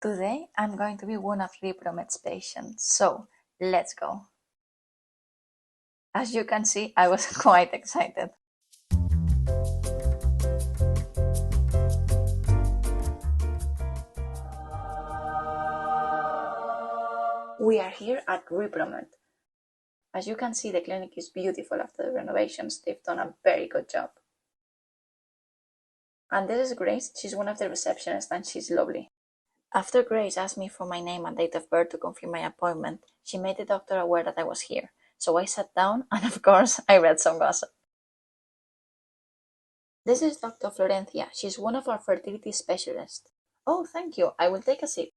Today I'm going to be one of Repromed's patients, so let's go. As you can see, I was quite excited. We are here at Repromed. As you can see, the clinic is beautiful after the renovations. They've done a very good job. And this is Grace. She's one of the receptionists and she's lovely. After Grace asked me for my name and date of birth to confirm my appointment, she made the doctor aware that I was here. So I sat down and of course I read some gossip. This is Dr. Florencia. She's one of our fertility specialists. Oh, thank you. I will take a seat.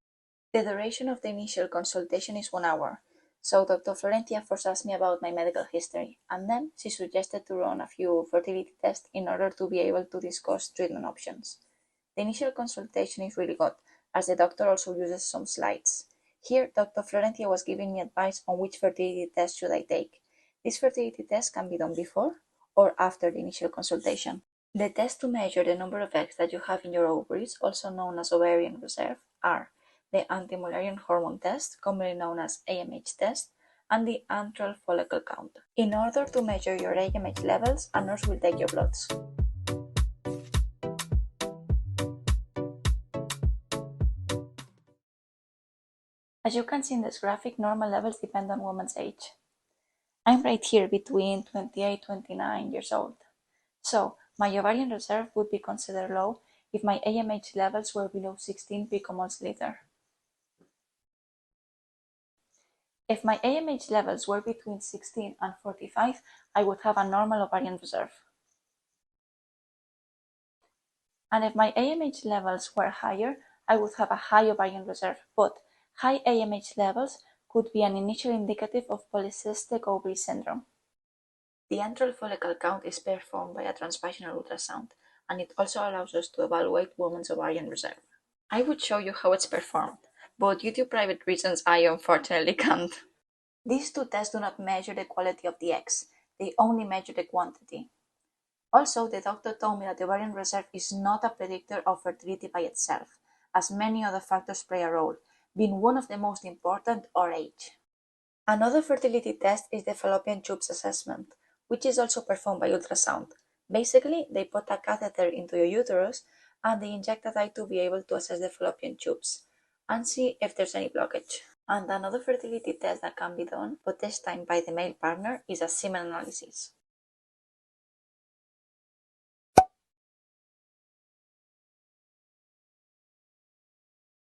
The duration of the initial consultation is 1 hour. So Dr. Florencia first asked me about my medical history, and then she suggested to run a few fertility tests in order to be able to discuss treatment options. The initial consultation is really good, as the doctor also uses some slides. Here, Dr. Florencia was giving me advice on which fertility test should I take. This fertility test can be done before or after the initial consultation. The tests to measure the number of eggs that you have in your ovaries, also known as Ovarian Reserve, are the Anti-Müllerian Hormone Test, commonly known as AMH test, and the Antral follicle count. In order to measure your AMH levels, a nurse will take your bloods. As you can see in this graphic, normal levels depend on woman's age. I'm right here between 28 and 29 years old. So, my ovarian reserve would be considered low if my AMH levels were below 16 picomoles liter. If my AMH levels were between 16 and 45, I would have a normal ovarian reserve. And if my AMH levels were higher, I would have a high ovarian reserve, but high AMH levels could be an initial indicative of polycystic ovary syndrome. The antral follicle count is performed by a transvaginal ultrasound, and it also allows us to evaluate women's ovarian reserve. I would show you how it's performed, but due to private reasons, I unfortunately can't. These two tests do not measure the quality of the eggs, they only measure the quantity. Also, the doctor told me that the ovarian reserve is not a predictor of fertility by itself, as many other factors play a role, being one of the most important our age. Another fertility test is the fallopian tubes assessment, which is also performed by ultrasound. Basically, they put a catheter into your uterus and they inject a dye to be able to assess the fallopian tubes and see if there's any blockage. And another fertility test that can be done, but this time by the male partner, is a semen analysis.